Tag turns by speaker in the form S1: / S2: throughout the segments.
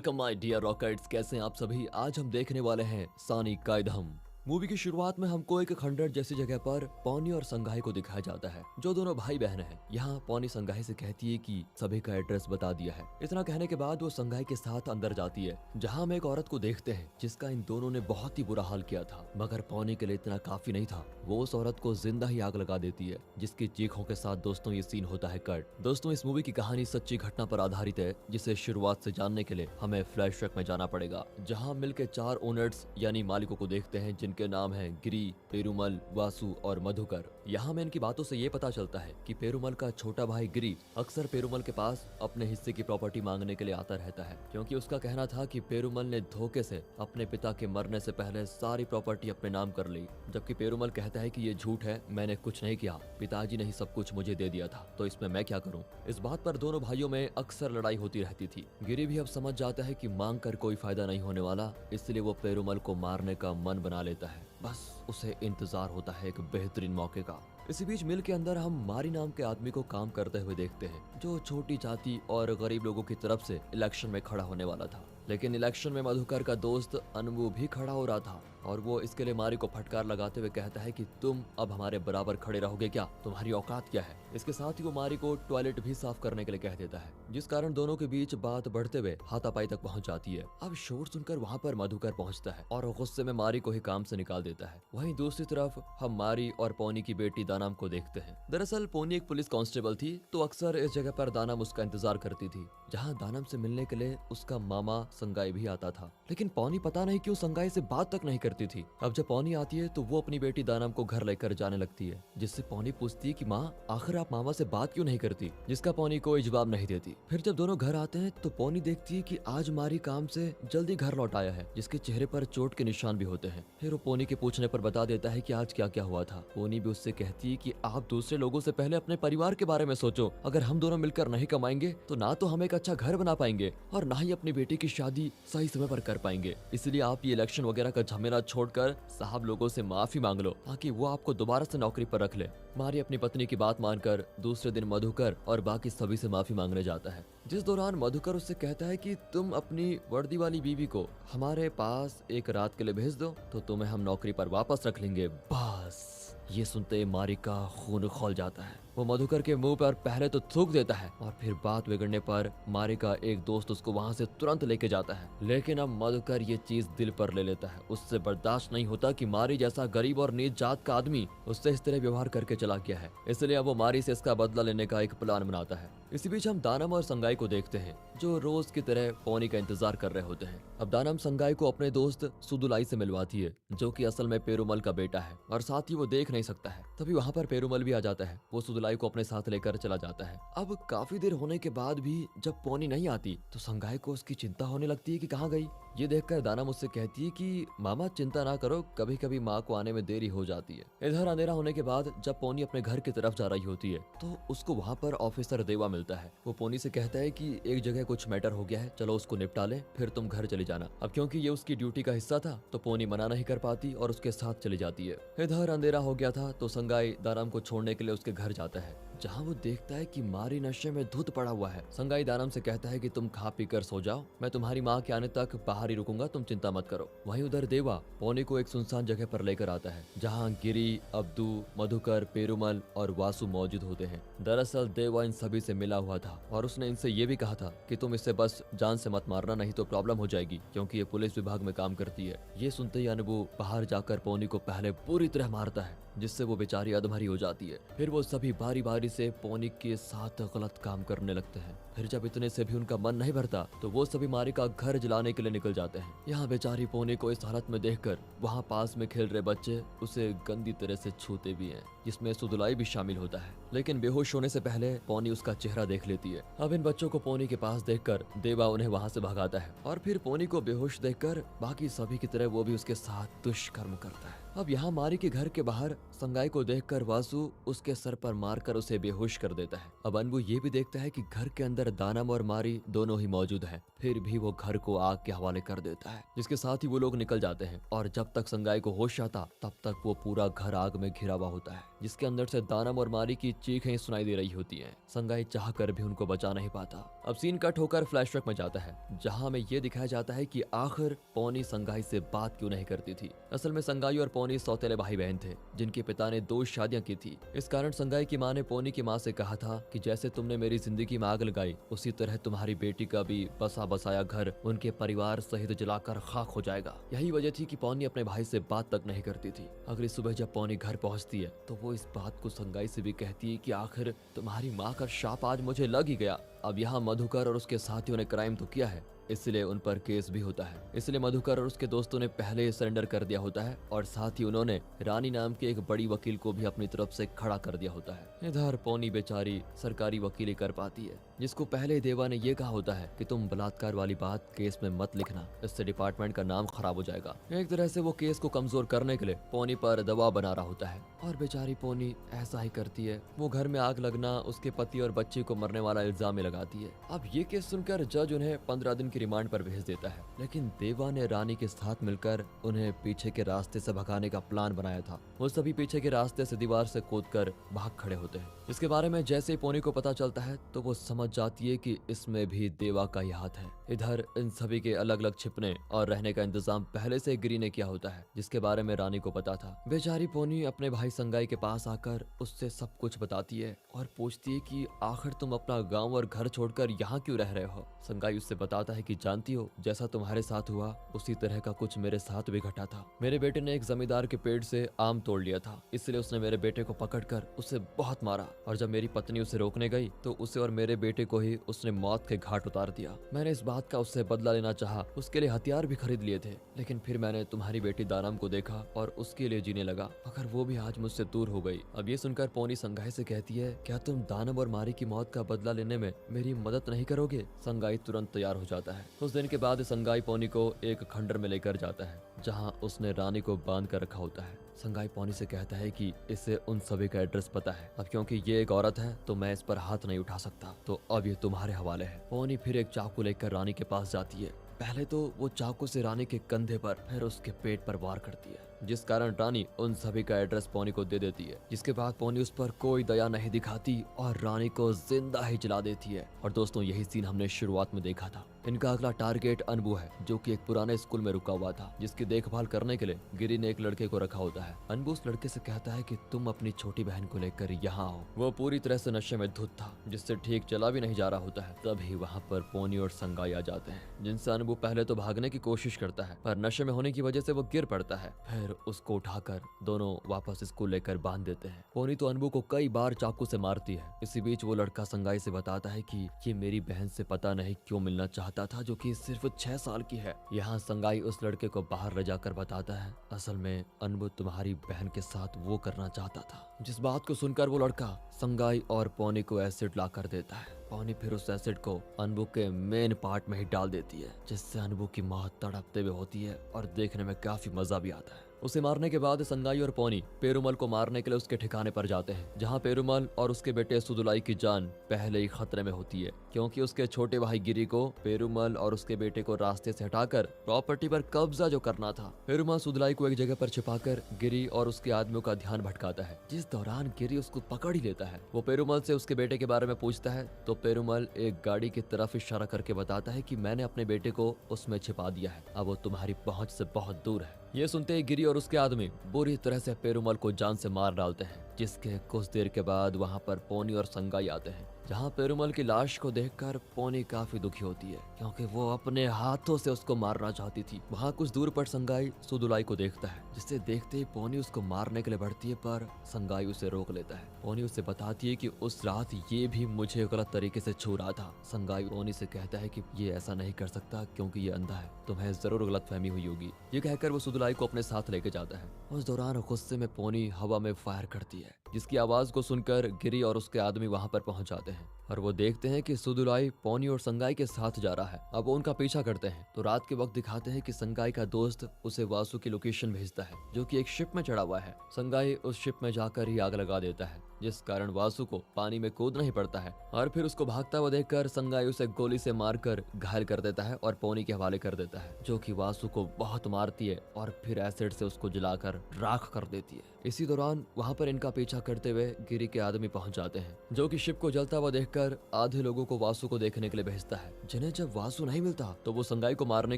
S1: Welcome my dear rockets. कैसे हैं आप सभी। आज हम देखने वाले हैं सानी कायदम। मूवी की शुरुआत में हमको एक खंडर जैसी जगह पर पौनी और संगाई को दिखाया जाता है, जो दोनों भाई बहन हैं। यहाँ पौनी संगाई से कहती है कि सभी का एड्रेस बता दिया है। इतना कहने के बाद वो संगाई के साथ अंदर जाती है, जहाँ हम एक औरत को देखते हैं जिसका इन दोनों ने बहुत ही बुरा हाल किया था। मगर पौनी के लिए इतना काफी नहीं था, वो उस औरत को जिंदा ही आग लगा देती है, जिसकी चीखों के साथ दोस्तों ये सीन होता है कट। दोस्तों, इस मूवी की कहानी सच्ची घटना पर आधारित है, जिसे शुरुआत से जानने के लिए हमें फ्लैशबैक में जाना पड़ेगा, जहाँ मिलकर 4 ओनर्स यानी मालिकों को देखते हैं, जिनके नाम है गिरी, पेरुमल, वासु और मधुकर। यहाँ में इनकी बातों से ये पता चलता है कि पेरुमल का छोटा भाई गिरी अक्सर पेरुमल के पास अपने हिस्से की प्रॉपर्टी मांगने के लिए आता रहता है, क्योंकि उसका कहना था कि पेरुमल ने धोखे से अपने पिता के मरने से पहले सारी प्रॉपर्टी अपने नाम कर ली। जबकि पेरुमल कहता है कि ये झूठ है, मैंने कुछ नहीं किया, पिताजी ने ही सब कुछ मुझे दे दिया था, तो इसमें मैं क्या करूं। इस बात पर दोनों भाइयों में अक्सर लड़ाई होती रहती थी। गिरी भी अब समझ जाता है कि मांग कर कोई फायदा नहीं होने वाला, इसलिए वो पेरुमल को मारने का मन बना लेता है। बस उसे इंतजार होता है एक बेहतरीन मौके का। इसी बीच मिल के अंदर हम मारी नाम के आदमी को काम करते हुए देखते हैं, जो छोटी जाति और गरीब लोगों की तरफ से इलेक्शन में खड़ा होने वाला था। लेकिन इलेक्शन में मधुकर का दोस्त अनबू भी खड़ा हो रहा था, और वो इसके लिए मारी को फटकार लगाते हुए कहता है कि तुम अब हमारे बराबर खड़े रहोगे क्या, तुम्हारी औकात क्या है। इसके साथ ही वो मारी को टॉयलेट भी साफ करने के लिए कह देता है, जिस कारण दोनों के बीच बात बढ़ते हुए हाथापाई तक पहुंच जाती है। अब शोर सुनकर वहां पर मधुकर पहुंचता है और गुस्से में मारी को ही काम से निकाल देता है। वहीं दूसरी तरफ हम मारी और पौनी की बेटी दानाम को देखते हैं। दरअसल पौनी एक पुलिस कांस्टेबल थी, तो अक्सर इस जगह पर दानाम उसका इंतजार करती थी, जहाँ दानाम से मिलने के लिए उसका मामा संगाई भी आता था। लेकिन पौनी पता नहीं क्यों संगाई से बात तक नहीं करती थी। अब जब पौनी आती है तो वो अपनी बेटी दानाम को घर लेकर जाने लगती है, जिससे पौनी पूछती है कि माँ, आखिर आप मामा से बात क्यों नहीं करती, जिसका पौनी कोई जवाब नहीं देती। फिर जब दोनों घर आते हैं तो पौनी देखती है कि आज मारी काम से जल्दी घर लौट आया है, जिसके चेहरे पर चोट के निशान भी होते हैं। फिर वो पौनी के पूछने पर बता देता है कि आज क्या क्या हुआ था। पौनी भी उससे कहती है कि आप दूसरे लोगों से पहले अपने परिवार के बारे में सोचो। अगर हम दोनों मिलकर नहीं कमाएंगे तो ना तो हम एक अच्छा घर बना पाएंगे और ना ही अपनी बेटी की शादी सही समय पर कर पाएंगे। इसलिए आप ये इलेक्शन वगैरह का झमेला छोड़कर साहब लोगों से माफी मांग लो, ताकि वो आपको दोबारा से नौकरी पर रख ले। मारी अपनी पत्नी की बात मानकर दूसरे दिन मधुकर और बाकी सभी से माफी मांगने जाता है, जिस दौरान मधुकर उससे कहता है कि तुम अपनी वर्दी वाली बीवी को हमारे पास एक रात के लिए भेज दो, तो तुम्हें हम नौकरी पर वापस रख लेंगे। बस ये सुनते मारी का खून खौल जाता है। वो मधुकर के मुंह पर पहले तो थूक देता है, और फिर बात बिगड़ने पर मारी का एक दोस्त उसको वहां से तुरंत लेके जाता है। लेकिन अब मधुकर ये चीज दिल पर ले लेता है। उससे बर्दाश्त नहीं होता कि मारी जैसा गरीब और नीच जात का आदमी उससे इस तरह व्यवहार करके चला गया है, इसलिए अब वो मारी से इसका बदला लेने का एक प्लान बनाता है। इसी बीच हम दानम और संगाई को देखते हैं, जो रोज की तरह पौनी का इंतजार कर रहे होते हैं। अब दानम संगाई को अपने दोस्त सुदुलाई से मिलवाती है, जो कि असल में पेरुमल का बेटा है, और साथ ही वो देख नहीं सकता है। तभी वहाँ पर पेरुमल भी आ जाता है। वो सुदुलाई को अपने साथ लेकर चला जाता है। अब काफी देर होने के बाद भी जब पौनी नहीं आती तो संगाई को उसकी चिंता होने लगती है कि कहाँ गई। ये देखकर दाना मुझसे कहती है कि मामा चिंता ना करो, कभी कभी माँ को आने में देरी हो जाती है। इधर अंधेरा होने के बाद जब पौनी अपने घर की तरफ जा रही होती है तो उसको वहाँ पर ऑफिसर देवा मिलता है। वो पौनी से कहता है कि एक जगह कुछ मैटर हो गया है, चलो उसको निपटा ले, फिर तुम घर चली जाना। अब क्योंकि ये उसकी ड्यूटी का हिस्सा था तो पौनी मना नहीं कर पाती और उसके साथ चली जाती है। इधर अंधेरा हो गया था तो संगाई दाराम को छोड़ने के लिए उसके घर जाता है, जहाँ वो देखता है कि मारी नशे में धुत पड़ा हुआ है। संगाई दाराम से कहता है कि तुम खा पी कर सो जाओ, मैं तुम्हारी माँ के आने तक बाहर ही रुकूंगा, तुम चिंता मत करो। वहीं उधर देवा पौनी को एक सुनसान जगह पर लेकर आता है, जहाँ गिरी, अब्दू, मधुकर, पेरुमल और वासु मौजूद होते हैं। दरअसल देवा इन सभी से मिला हुआ था और उसने इनसे ये भी कहा था कि तुम इससे बस जान से मत मारना, नहीं तो प्रॉब्लम हो जाएगी, क्योंकि ये पुलिस विभाग में काम करती है। ये सुनते ही अनबू बाहर जाकर पौनी को पहले पूरी तरह मारता है, जिससे वो बेचारी अधमरी हो जाती है। फिर वो सभी बारी बारी से पौनी के साथ गलत काम करने लगते हैं। फिर जब इतने से भी उनका मन नहीं भरता तो वो सभी मारी का घर जलाने के लिए निकल जाते हैं। यहाँ बेचारी पौनी को इस हालत में देखकर वहाँ पास में खेल रहे बच्चे उसे गंदी तरह से छूते भी हैं, जिसमें सुदुलाई भी शामिल होता है। लेकिन बेहोश होने से पहले पौनी उसका चेहरा देख लेती है। अब इन बच्चों को पौनी के पास देखकर देवा उन्हें वहाँ से भगाता है, और फिर पौनी को बेहोश देखकर बाकी सभी की तरह वो भी उसके साथ दुष्कर्म करता है। अब यहाँ मारी के घर के बाहर संगाई को देखकर वासु उसके सर पर मारकर उसे बेहोश कर देता है। अब अनबू ये भी देखता है कि घर के अंदर दानम और मारी दोनों ही मौजूद हैं। फिर भी वो घर को आग के हवाले कर देता है, जिसके साथ ही वो लोग निकल जाते हैं। और जब तक संगाई को होश आता तब तक वो पूरा घर आग में घिरा हुआ होता है। जिसके अंदर से दानम और मारी की चीखें सुनाई दे रही होती हैं। संगाई चाह कर भी उनको बचा नहीं पाता। अब सीन कट होकर फ्लैशबैक में जाता है, जहां हमें ये दिखाया जाता है कि आखिर पौनी संगाई से बात क्यों नहीं करती थी। असल में संगाई और पौनी सौतेले भाई बहन थे, जिनके पिता ने 2 शादियां की थी। इस कारण संगाई की माँ ने पौनी की माँ से कहा था कि जैसे तुमने मेरी जिंदगी में आग लगाई, उसी तरह तुम्हारी बेटी का भी बसा बसाया घर उनके परिवार सहित जलाकर खाक हो जाएगा। यही वजह थी कि पौनी अपने भाई से बात तक नहीं करती थी। अगली सुबह जब पौनी घर पहुंचती है तो वो इस बात को संगाई से भी कहती है कि आखिर तुम्हारी माँ का शाप आज मुझे लग ही गया। अब यहाँ मधुकर और उसके साथियों ने क्राइम तो किया है, इसलिए उन पर केस भी होता है। इसलिए मधुकर और उसके दोस्तों ने पहले ही सरेंडर कर दिया होता है और साथ ही उन्होंने रानी नाम के एक बड़ी वकील को भी अपनी तरफ से खड़ा कर दिया होता है। इधर पौनी बेचारी सरकारी वकीली कर पाती है, जिसको पहले देवा ने ये कहा होता है कि तुम बलात्कार वाली बात केस में मत लिखना, इससे डिपार्टमेंट का नाम खराब हो जाएगा। एक तरह से वो केस को कमजोर करने के लिए पौनी पर दबाव बना रहा होता है और बेचारी पौनी ऐसा ही करती है। वो घर में आग लगना, उसके पति और बच्चे को मरने वाला इल्जाम लगाती है। अब ये केस सुनकर जज उन्हें 15 दिन की रिमांड पर भेज देता है, लेकिन देवा ने रानी के साथ मिलकर उन्हें पीछे के रास्ते से भगाने का प्लान बनाया था। वो सभी पीछे के रास्ते से दीवार से कूदकर भाग खड़े होते हैं। इसके बारे में जैसे ही पौनी को पता चलता है तो वो समझ जाती है कि इसमें भी देवा का ही हाथ है। इधर इन सभी के अलग अलग छिपने और रहने का इंतजाम पहले से गिरी ने किया होता है, जिसके बारे में रानी को पता था। बेचारी पौनी अपने भाई संगाई के पास आकर उससे सब कुछ बताती है और पूछती है कि आखिर तुम अपना गाँव और घर छोड़कर यहाँ क्यों रह रहे हो। संगाई उससे बताता है कि जानती हो, जैसा तुम्हारे साथ हुआ उसी तरह का कुछ मेरे साथ भी घटा था। मेरे बेटे ने एक जमींदार के पेड़ से आम तोड़ लिया था, इसलिए उसने मेरे बेटे को पकड़कर उसे बहुत मारा और जब मेरी पत्नी उसे रोकने गई तो उसे और मेरे बेटे को ही उसने मौत के घाट उतार दिया। मैंने इस बात का उससे बदला लेना चाहा, उसके लिए हथियार भी खरीद लिए थे, लेकिन फिर मैंने तुम्हारी बेटी दानम को देखा और उसके लिए जीने लगा, मगर वो भी आज मुझसे दूर हो गई। अब ये सुनकर पौनी संगाई से कहती है, क्या तुम दानम और मारी की मौत का बदला लेने में मेरी मदद नहीं करोगे? संगाई तुरंत तैयार हो जाता है। उस दिन के बाद संगाई पौनी को एक खंडर में लेकर जाता है, जहां उसने रानी को बांध कर रखा होता है। संगाई पौनी से कहता है कि इसे उन सभी का एड्रेस पता है। अब क्योंकि ये एक औरत है तो मैं इस पर हाथ नहीं उठा सकता, तो अब ये तुम्हारे हवाले है। पौनी फिर एक चाकू लेकर रानी के पास जाती है। पहले तो वो चाकू से रानी के कंधे पर फिर उसके पेट पर वार करती है, जिस कारण रानी उन सभी का एड्रेस पौनी को दे देती है। जिसके बाद पौनी उस पर कोई दया नहीं दिखाती और रानी को जिंदा ही जला देती है। और दोस्तों, यही सीन हमने शुरुआत में देखा था। इनका अगला टारगेट अनबू है, जो कि एक पुराने स्कूल में रुका हुआ था, जिसकी देखभाल करने के लिए गिरी ने एक लड़के को रखा होता है। अनबू उस लड़के से कहता है कि तुम अपनी छोटी बहन को लेकर यहाँ आओ। वो पूरी तरह से नशे में धुत था, जिससे ठीक चला भी नहीं जा रहा होता है। तभी वहाँ पर पौनी और संगाई आ जाते हैं, जिनसे अनबू पहले तो भागने की कोशिश करता है, पर नशे में होने की वजह से वो गिर पड़ता है। फिर उसको उठाकर दोनों वापस स्कूल लेकर बांध देते हैं। पौनी तो अनबू को कई बार चाकू से मारती है। इसी बीच वो लड़का संगाई से बताता है कि ये मेरी बहन से पता नहीं क्यों मिलना चाहता था, जो कि सिर्फ 6 साल की है। यहाँ संगाई उस लड़के को बाहर ले जाकर बताता है, असल में अनबू तुम्हारी बहन के साथ वो करना चाहता था। जिस बात को सुनकर वो लड़का संगाई और पौनी को एसिड ला कर देता है। पौनी फिर उस एसिड को अनबू के मेन पार्ट में ही डाल देती है, जिससे अनबू की मौत तड़पते हुए होती है और देखने में काफी मजा भी आता है। उसे मारने के बाद संगाई और पौनी पेरुमल को मारने के लिए उसके ठिकाने पर जाते हैं, जहां पेरुमल और उसके बेटे सुदुलाई की जान पहले ही खतरे में होती है, क्योंकि उसके छोटे भाई गिरी को पेरुमल और उसके बेटे को रास्ते से हटाकर प्रॉपर्टी पर कब्जा जो करना था। पेरुमल सुदुलाई को एक जगह पर छिपाकर गिरी और उसके आदमियों का ध्यान भटकाता है, जिस दौरान गिरी उसको पकड़ ही लेता है। वो पेरुमल से उसके बेटे के बारे में पूछता है तो पेरुमल एक गाड़ी की तरफ इशारा करके बताता है कि मैंने अपने बेटे को उसमें छिपा दिया है, अब वो तुम्हारी पहुंच से बहुत दूर है। ये सुनते ही गिरी और उसके आदमी बुरी तरह से पेरुमल को जान से मार डालते हैं, जिसके कुछ देर के बाद वहां पर पौनी और संगाई आते हैं, जहां पेरुमल की लाश को देखकर पौनी काफी दुखी होती है, क्योंकि वो अपने हाथों से उसको मारना चाहती थी। वहां कुछ दूर पर संगाई सुदुलाई को देखता है, जिसे देखते ही पौनी उसको मारने के लिए बढ़ती है, पर संगाई उसे रोक लेता है। पौनी उसे बताती है कि उस रात ये भी मुझे गलत तरीके से छू रहा था। संगाई पौनी से कहता है कि ये ऐसा नहीं कर सकता क्योंकि ये अंधा है, तुम्हें जरूर गलतफहमी हुई होगी। ये कहकर वो सुदुलाई को अपने साथ लेके जाता है। उस दौरान गुस्से में पौनी हवा में फायर करती है, जिसकी आवाज को सुनकर गिरी और उसके आदमी वहां पर पहुंच जाते हैं। हैं और वो देखते हैं कि सुदुलाई पोनी और संगाई के साथ जा रहा है। अब वो उनका पीछा करते हैं तो रात के वक्त दिखाते हैं कि संगाई का दोस्त उसे वासु की लोकेशन भेजता है जो कि एक शिप में चढ़ा हुआ है। संगाई उस शिप में जाकर ही आग लगा देता है जिस कारण वासु को पानी में कूदना ही पड़ता है और फिर उसको भागता हुआ देखकर संगाई उसे गोली से मारकर घायल कर देता है और पोनी के हवाले कर देता है जो कि वासु को बहुत मारती है और फिर एसिड से उसको जलाकर राख कर देती है। इसी दौरान वहाँ पर इनका पीछा करते हुए गिरी के आदमी पहुंच जाते हैं जो कि शिप को जलता हुआ देखकर आधे लोगों को वासु को देखने के लिए भेजता है, जिन्हें जब वासु नहीं मिलता तो वो संगाई को मारने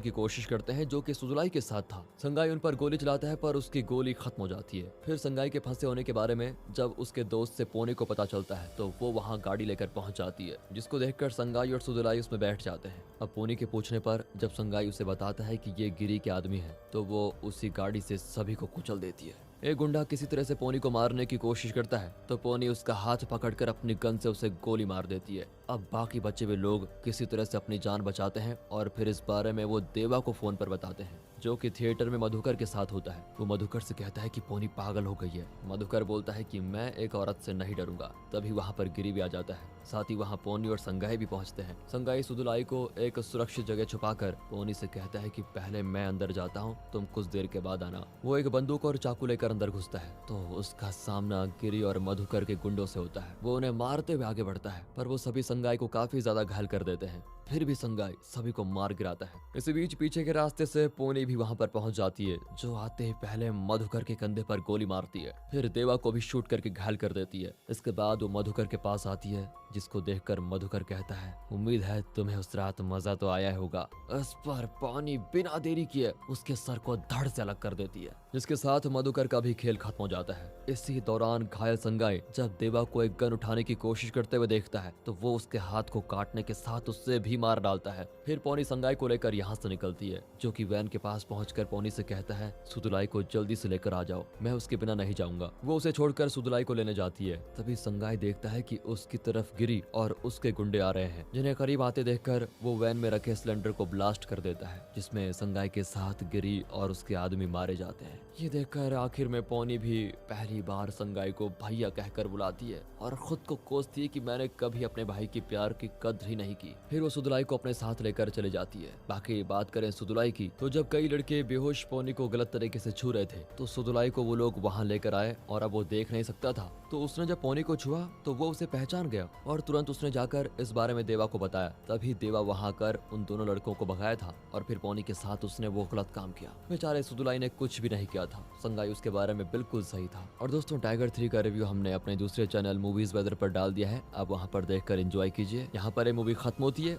S1: की कोशिश करते हैं जो कि सुजुलाई के साथ था। संगाई उन पर गोली चलाता है पर उसकी गोली खत्म हो जाती है। फिर संगाई के फंसे होने के बारे में जब उसके दोस्त से पोनी को पता चलता है तो वो वहाँ गाड़ी लेकर पहुंच जाती है जिसको देखकर संगाई और सुजुलाई उसमें बैठ जाते हैं। अब पोनी के पूछने पर जब संगाई उसे बताता है कि ये गिरी के आदमी है तो वो उसी गाड़ी से सभी को कुचल देती है। एक गुंडा किसी तरह से पोनी को मारने की कोशिश करता है तो पोनी उसका हाथ पकड़कर अपनी गन से उसे गोली मार देती है। अब बाकी बचे हुए लोग किसी तरह से अपनी जान बचाते हैं और फिर इस बारे में वो देवा को फोन पर बताते हैं जो कि थिएटर में मधुकर के साथ होता है। वो मधुकर से कहता है कि पोनी पागल हो गई है। मधुकर बोलता है कि मैं एक औरत से नहीं डरूंगा। तभी वहाँ पर गिरी भी आ जाता है, साथ ही वहाँ पोनी और संगाई भी पहुँचते हैं। संगाई सुदुलाई को एक सुरक्षित जगह छुपाकर पोनी से कहता है कि पहले मैं अंदर जाता हूँ, तुम कुछ देर के बाद आना। वो एक बंदूक और चाकू लेकर अंदर घुसता है तो उसका सामना गिरी और मधुकर के गुंडों से होता है। वो उन्हें मारते हुए आगे बढ़ता है पर वो सभी संगाई को काफी ज्यादा घायल कर देते हैं। फिर भी संगाई सभी को मार गिराता है। इसी बीच पीछे के रास्ते से पोनी भी वहां पर पहुंच जाती है जो आते ही पहले मधुकर के कंधे पर गोली मारती है, फिर देवा को भी शूट करके घायल कर देती है। इसके बाद वो मधुकर के पास आती है जिसको देखकर मधुकर कहता है, उम्मीद है तुम्हें उस रात मजा तो आया होगा। इस पर पोनी बिना देरी किए उसके सर को धड़ से अलग कर देती है जिसके साथ मधुकर का भी खेल खत्म हो जाता है। इसी दौरान घायल संगाई जब देवा को एक गन उठाने की कोशिश करते हुए देखता है तो वो उसके हाथ को काटने के साथ उससे भी मार डालता है। फिर पोनी संगाई को लेकर यहाँ से निकलती है जो कि वैन के पास पहुंचकर पोनी से कहता है, सुदुलाई को जल्दी से लेकर आ जाओ, मैं उसके बिना नहीं जाऊंगा। वो उसे छोड़कर सुदुलाई को लेने जाती है। तभी संगाई देखता है कि उसकी तरफ गिरी और उसके गुंडे आ रहे हैं जिन्हें करीब आते देखकर वो वैन में रखे सिलेंडर को ब्लास्ट कर देता है जिसमें संगाई के साथ गिरी और उसके आदमी मारे जाते हैं। ये देखकर आखिर में पोनी भी पहली बार संगाई को भैया कहकर बुलाती है और खुद को कोसती है कि मैंने कभी अपने भाई के प्यार की कद्र ही नहीं की। फिर वो सुदुलाई को अपने साथ लेकर चले जाती है। बाकी बात करें सुदुलाई की तो जब कई लड़के बेहोश पोनी को गलत तरीके से छू रहे थे तो सुदुलाई को वो लोग वहाँ लेकर आए और अब वो देख नहीं सकता था तो उसने जब पोनी को छुआ तो वो उसे पहचान गया और तुरंत उसने जाकर इस बारे में देवा को बताया। तभी देवा वहाँ कर उन दोनों लड़कों को भगाया था और फिर पोनी के साथ उसने वो गलत काम किया। बेचारे सुदुलाई ने कुछ भी नहीं किया था, संगाई उसके बारे में बिल्कुल सही था। और दोस्तों टाइगर 3 का रिव्यू हमने अपने दूसरे चैनल मूवीज वेदर पर डाल दिया है, आप वहाँ पर देखकर एंजॉय कीजिए। यहाँ पर ये मूवी खत्म होती है